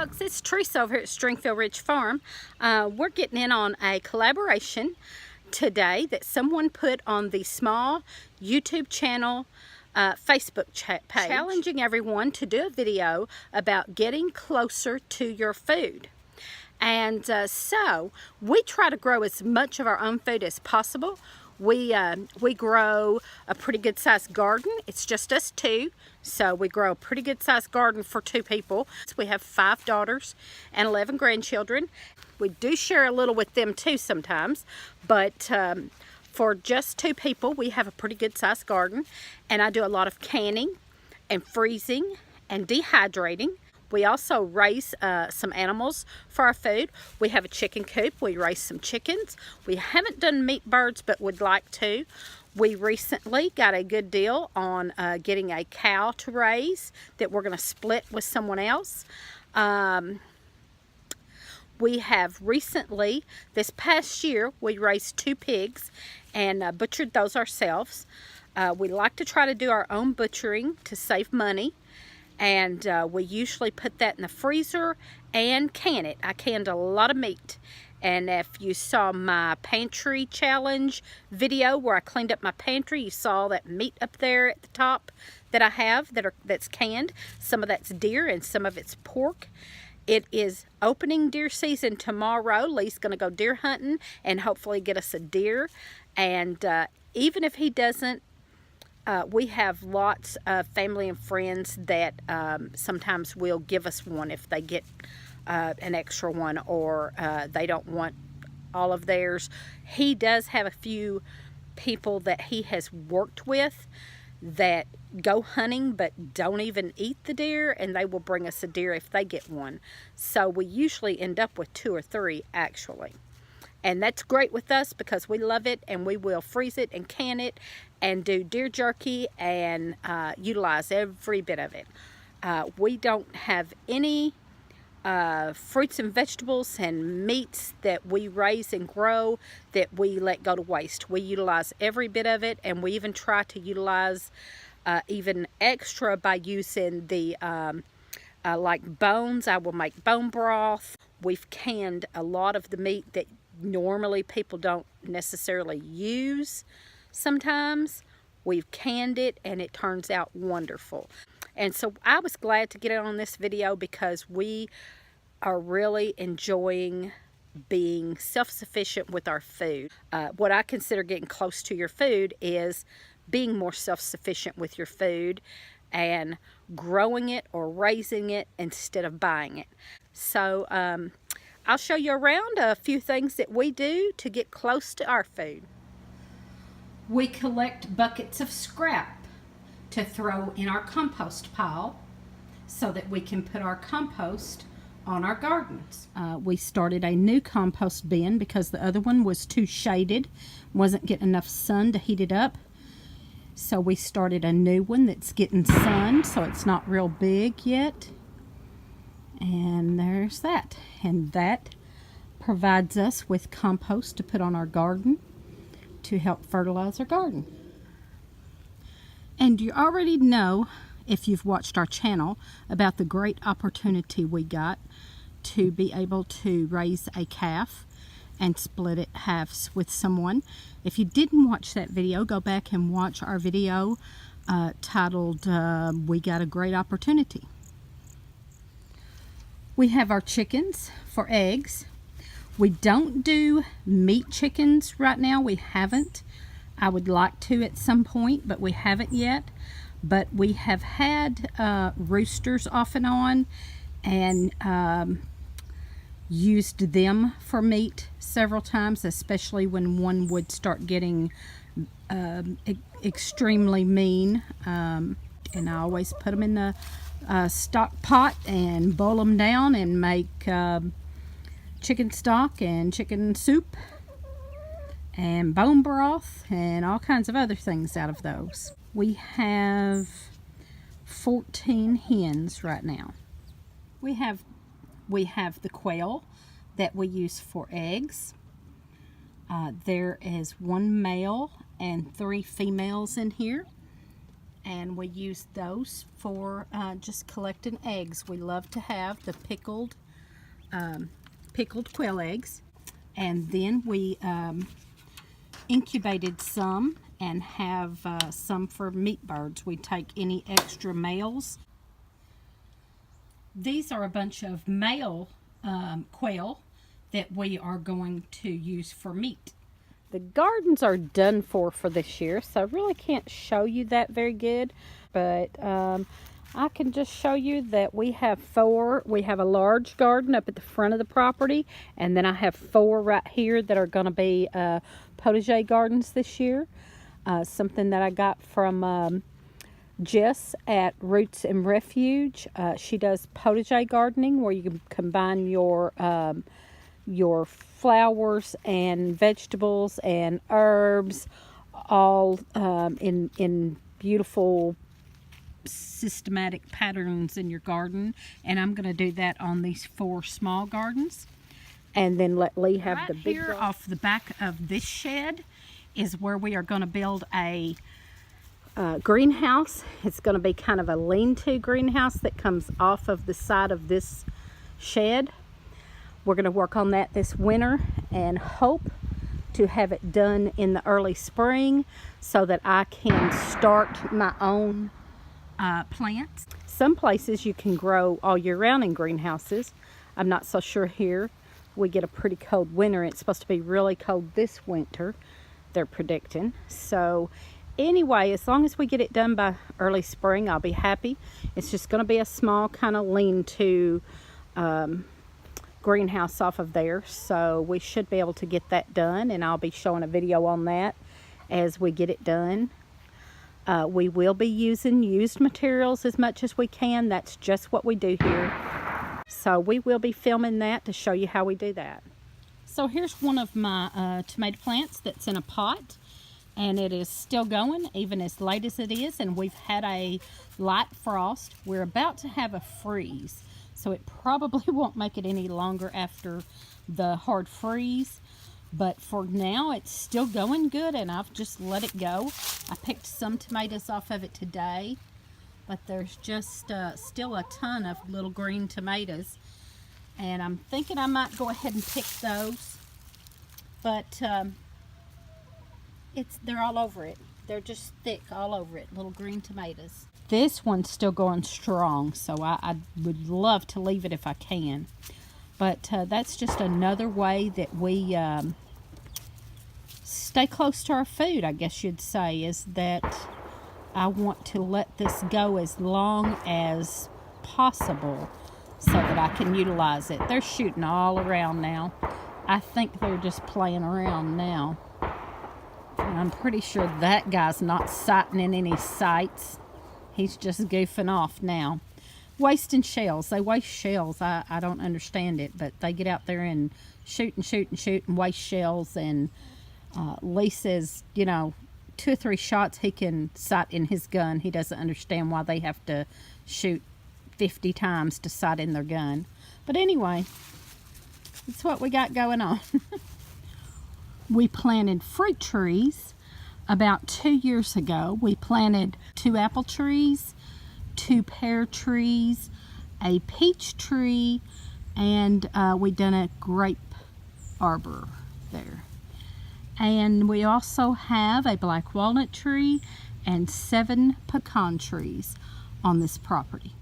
folks, it's Teresa over here at Stringfield Ridge Farm. We're getting in on a collaboration today that someone put on the small YouTube channel Facebook page, challenging everyone to do a video about getting closer to your food. And so we try to grow as much of our own food as possible. We grow a pretty good sized garden. It's just us two, so we grow a pretty good sized garden for two people. We have 5 daughters and 11 grandchildren. We do share a little with them too sometimes, but for just 2 people we have a pretty good sized garden. And I do a lot of canning and freezing and dehydrating. We also raise some animals for our food. We have a chicken coop. We raise some chickens. We haven't done meat birds, but would like to. We recently got a good deal on getting a cow to raise that we're going to split with someone else. We have recently, this past year, we raised 2 pigs and butchered those ourselves. We like to try to do our own butchering to save money. And we usually put that in the freezer and can it. I canned a lot of meat. And if you saw my pantry challenge video where I cleaned up my pantry, you saw that meat up there at the top that I have that's canned. Some of that's deer and some of it's pork. It is opening deer season tomorrow. Lee's going to go deer hunting and hopefully get us a deer. And even if he doesn't, we have lots of family and friends that sometimes will give us one if they get an extra one, or they don't want all of theirs. He does have a few people that he has worked with that go hunting but don't even eat the deer, and they will bring us a deer if they get one. So we usually end up with 2 or 3 actually. And that's great with us because we love it, and we will freeze it and can it and do deer jerky and utilize every bit of it. We don't have any fruits and vegetables and meats that we raise and grow that we let go to waste. We utilize every bit of it, and we even try to utilize even extra by using the like bones. I will make bone broth. We've canned a lot of the meat that normally people don't necessarily use. Sometimes we've canned it and it turns out wonderful. And so I was glad to get it on this video because we are really enjoying being self-sufficient with our food. What I consider getting close to your food is being more self-sufficient with your food and growing it or raising it instead of buying it. So I'll show you around a few things that we do to get close to our food. We collect buckets of scrap to throw in our compost pile so that we can put our compost on our gardens. We started a new compost bin because the other one was too shaded, wasn't getting enough sun to heat it up. So we started a new one that's getting sun, so it's not real big yet. And there's that. And that provides us with compost to put on our garden to help fertilize our garden. And you already know, if you've watched our channel, about the great opportunity we got to be able to raise a calf and split it halves with someone. If you didn't watch that video, go back and watch our video titled We Got a Great Opportunity. We have our chickens for eggs. We don't do meat chickens right now. We haven't. I would like to at some point, but we haven't yet. But we have had roosters off and on, and used them for meat several times, especially when one would start getting extremely mean. And I always put them in the stock pot and boil them down and make chicken stock and chicken soup and bone broth and all kinds of other things out of those. We have 14 hens right now. We have the quail that we use for eggs. There is 1 male and 3 females in here. and we use those for just collecting eggs. We love to have the pickled quail eggs, and then we incubated some and have some for meat birds. We take any extra males. These are a bunch of male quail that we are going to use for meat. The gardens are done for this year, so I really can't show you that very good, but I can just show you that we have 4. We have a large garden up at the front of the property, and then I have 4 right here that are going to be potager gardens this year. Something that I got from Jess at Roots and Refuge. She does potager gardening, where you can combine your flowers and vegetables and herbs all in beautiful systematic patterns in your garden. And I'm going to do that on these 4 small gardens, and then let Lee have the big garden. Off the back of this shed is where we are going to build a greenhouse. It's going to be kind of a lean-to greenhouse that comes off of the side of this shed. We're going to work on that this winter and hope to have it done in the early spring so that I can start my own plants. Some places you can grow all year round in greenhouses. I'm not so sure here. We get a pretty cold winter. It's supposed to be really cold this winter, they're predicting. So anyway, as long as we get it done by early spring, I'll be happy. It's just going to be a small kind of lean-to greenhouse off of there, so we should be able to get that done, and I'll be showing a video on that as we get it done. We will be using used materials as much as we can. That's just what we do here. So we will be filming that to show you how we do that. So here's one of my tomato plants that's in a pot, and it is still going even as late as it is, and we've had a light frost. We're about to have a freeze, so it probably won't make it any longer after the hard freeze. But for now, it's still going good, and I've just let it go. I picked some tomatoes off of it today, but there's just still a ton of little green tomatoes. And I'm thinking I might go ahead and pick those. But they're all over it. They're just thick all over it, little green tomatoes. This one's still going strong, so I would love to leave it if I can. But that's just another way that we stay close to our food, I guess you'd say, is that I want to let this go as long as possible so that I can utilize it. They're shooting all around now. I think they're just playing around now. And I'm pretty sure that guy's not sighting in any sights. He's just goofing off now. Wasting shells. They waste shells. I don't understand it, but they get out there and shoot and shoot and shoot and waste shells. And Lee says, 2 or 3 shots he can sight in his gun. He doesn't understand why they have to shoot 50 times to sight in their gun. But anyway, that's what we got going on. We planted fruit trees about 2 years ago. We planted 2 apple trees, 2 pear trees, a peach tree, and we done a grape arbor there. And we also have a black walnut tree and 7 pecan trees on this property.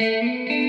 you.